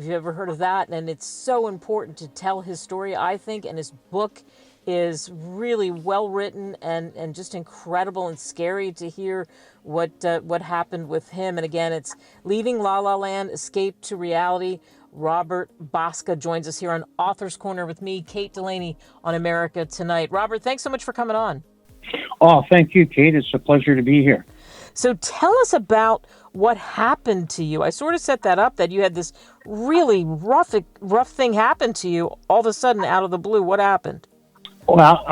you ever heard of that? And it's so important to tell his story, I think, and his book is really well written and just incredible and scary to hear what happened with him. And again, it's Leaving La La Land, Escape to Reality. Robert Bosscha joins us here on Author's Corner with me, Kate Delaney, on America Tonight. Robert, thanks so much for coming on. Oh, thank you, Kate. It's a pleasure to be here. So tell us about what happened to you. I sort of set that up, that you had this really rough thing happen to you all of a sudden out of the blue. What happened? Well,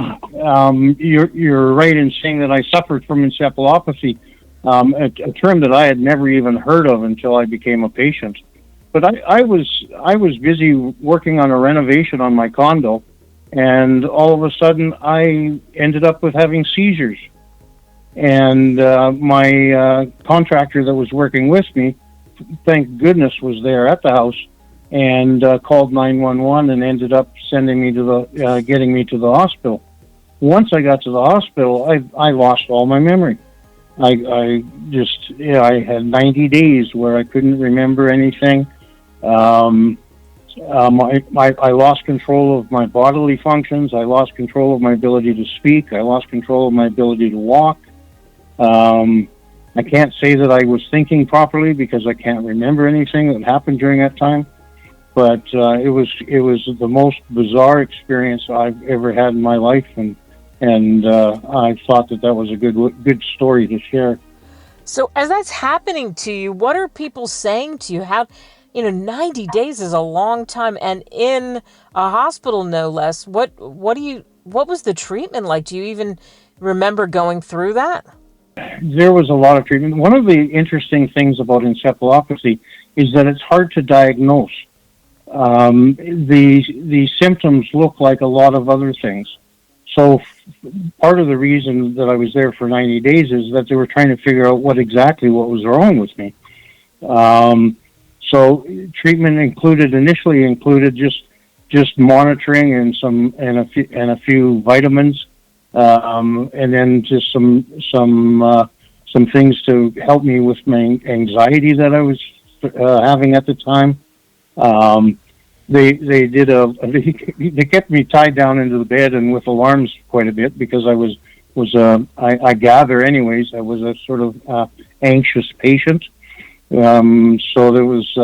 you're right in saying that I suffered from encephalopathy, a term that I had never even heard of until I became a patient. But I was busy working on a renovation on my condo, and all of a sudden I ended up with having seizures. And my contractor that was working with me, thank goodness, was there at the house and called 911 and ended up sending me to getting me to the hospital. Once I got to the hospital, I lost all my memory. I had 90 days where I couldn't remember anything. I lost control of my bodily functions. I lost control of my ability to speak. I lost control of my ability to walk. I can't say that I was thinking properly because I can't remember anything that happened during that time. But it was the most bizarre experience I've ever had in my life, and I thought that was a good story to share. So as that's happening to you, what are people saying to you? 90 days is a long time, and in a hospital, no less. What was the treatment like? Do you even remember going through that? There was a lot of treatment. One of the interesting things about encephalopathy is that it's hard to diagnose. The symptoms look like a lot of other things. So part of the reason that I was there for 90 days is that they were trying to figure out what was wrong with me. So treatment initially included just monitoring and a few vitamins, and then just some things to help me with my anxiety that I was having at the time. They kept me tied down into the bed and with alarms quite a bit because I gather anyways, I was a sort of anxious patient. So there was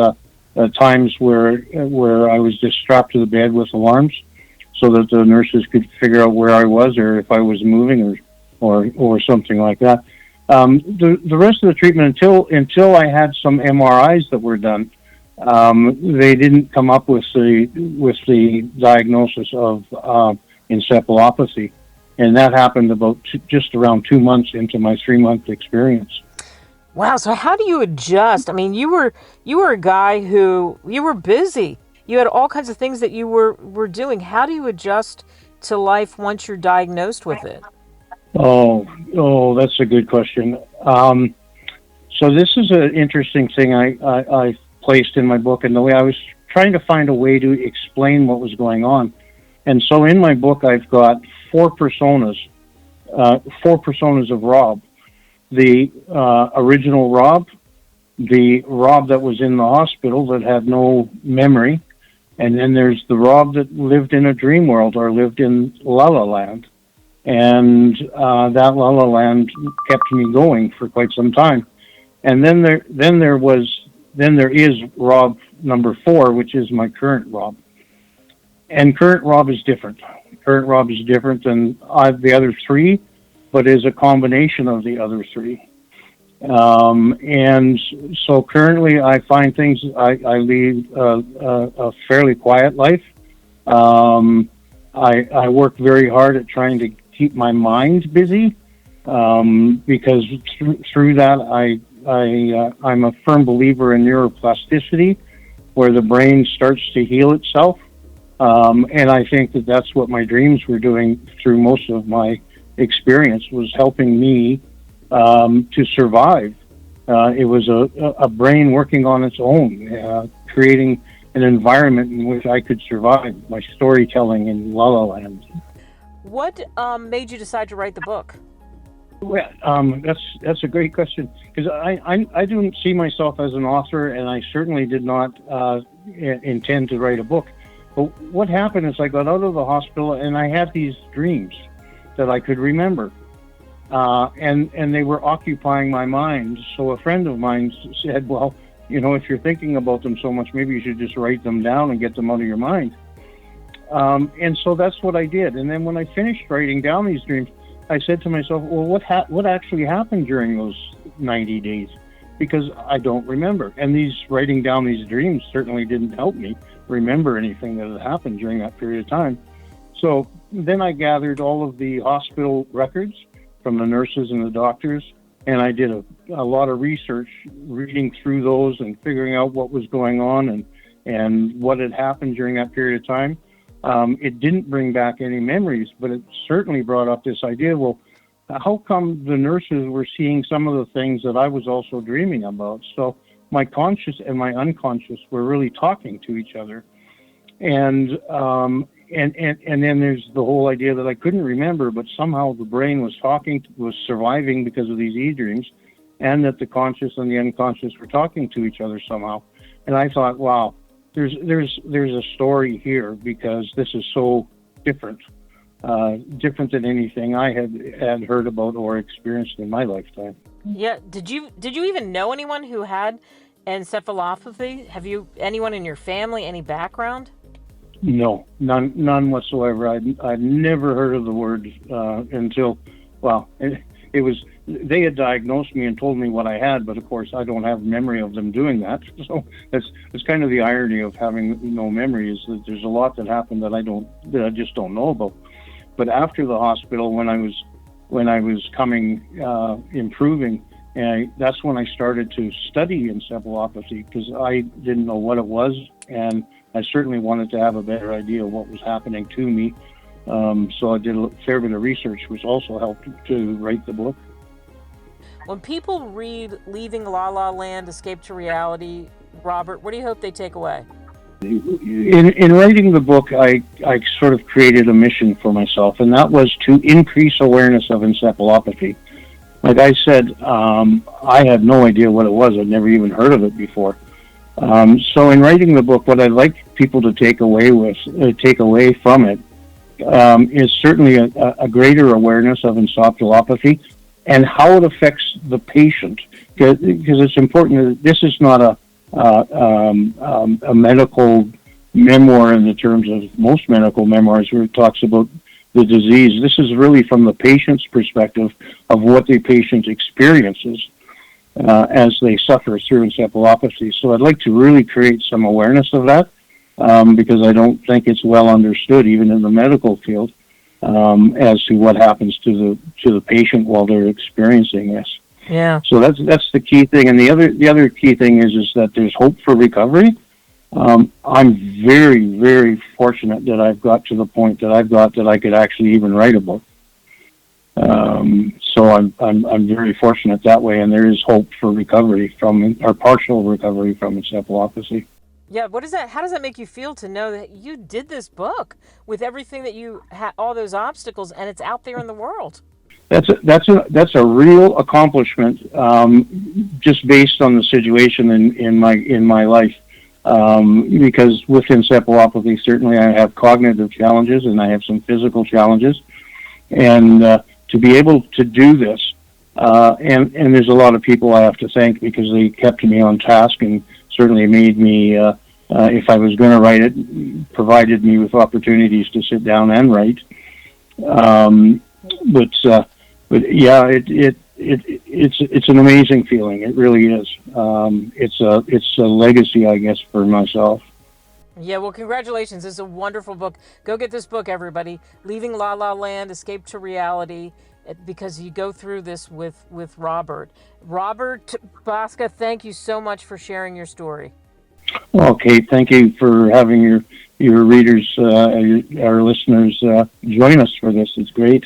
times where I was just strapped to the bed with alarms, so that the nurses could figure out where I was or if I was moving or something like that. The rest of the treatment until I had some MRIs that were done, they didn't come up with the diagnosis of encephalopathy, and that happened about just around 2 months into my 3-month experience. Wow. So how do you adjust? I mean, you were a guy who, you were busy. You had all kinds of things that you were doing. How do you adjust to life once you're diagnosed with it? Oh, that's a good question. So this is an interesting thing I placed in my book, and the way I was trying to find a way to explain what was going on. And so in my book, I've got four personas of Rob. The original Rob, the Rob that was in the hospital that had no memory, and then there's the Rob that lived in a dream world or lived in La La Land. And that La La Land kept me going for quite some time. And then there is Rob number 4, which is my current Rob. And current Rob is different. Current Rob is different than the other 3, but is a combination of the other 3. And so currently I find things, I lead a fairly quiet life. I work very hard at trying to keep my mind busy, because through that I'm a firm believer in neuroplasticity, where the brain starts to heal itself. And I think that that's what my dreams were doing through most of my experience, was helping me to survive. It was a brain working on its own, creating an environment in which I could survive by storytelling in La La Land. What made you decide to write the book? Well, that's a great question, because I don't see myself as an author, and I certainly did not intend to write a book. But what happened is I got out of the hospital and I had these dreams that I could remember, and they were occupying my mind. So a friend of mine said, "Well, if you're thinking about them so much, maybe you should just write them down and get them out of your mind." And so that's what I did. And then when I finished writing down these dreams, I said to myself, well, what actually happened during those 90 days? Because I don't remember. And writing down these dreams certainly didn't help me remember anything that had happened during that period of time. So then I gathered all of the hospital records from the nurses and the doctors, and I did a lot of research, reading through those and figuring out what was going on and what had happened during that period of time. It didn't bring back any memories, but it certainly brought up this idea, well, how come the nurses were seeing some of the things that I was also dreaming about? So my conscious and my unconscious were really talking to each other. And then there's the whole idea that I couldn't remember, but somehow the brain was surviving because of these e-dreams, and that the conscious and the unconscious were talking to each other somehow. And I thought, wow, there's a story here, because this is so different than anything I had heard about or experienced in my lifetime. Yeah. Did you even know anyone who had encephalopathy? Have you anyone in your family, any background? No, none whatsoever. I'd never heard of the word until, well, it was, they had diagnosed me and told me what I had, but of course I don't have memory of them doing that. So that's kind of the irony of having no memory, is that there's a lot that happened that I just don't know about. But after the hospital, when I was improving, that's when I started to study encephalopathy, because I didn't know what it was, and I certainly wanted to have a better idea of what was happening to me. So I did a fair bit of research, which also helped to write the book. When people read Leaving La La Land, Escape to Reality, Robert, what do you hope they take away? In writing the book, I sort of created a mission for myself, and that was to increase awareness of encephalopathy. Like I said, I had no idea what it was. I'd never even heard of it before. So in writing the book, what I'd like people to take away from it is certainly a greater awareness of encephalopathy and how it affects the patient. Because it's important that this is not a medical memoir in the terms of most medical memoirs where it talks about the disease. This is really from the patient's perspective of what the patient experiences as they suffer through encephalopathy. So I'd like to really create some awareness of that, because I don't think it's well understood, even in the medical field, as to what happens to the patient while they're experiencing this. Yeah. So that's the key thing. And the other key thing is that there's hope for recovery. I'm very, very fortunate that I've got to the point that I've got that I could actually even write a book. So I'm very fortunate that way, and there is hope for recovery or partial recovery from encephalopathy. Yeah, how does that make you feel to know that you did this book with everything that you had, all those obstacles, and it's out there in the world? That's a real accomplishment, just based on the situation in my life. Because with encephalopathy, certainly I have cognitive challenges and I have some physical challenges, and to be able to do this, and there's a lot of people I have to thank, because they kept me on task and certainly made me, if I was going to write it, provided me with opportunities to sit down and write. But yeah, it's an amazing feeling. It really is. It's a legacy, I guess, for myself. Yeah, well, congratulations. It's a wonderful book. Go get this book, everybody. Leaving La La Land, Escape to Reality, because you go through this with Robert. Robert Bosscha, thank you so much for sharing your story. Okay, thank you for having your readers, our listeners, join us for this. It's great.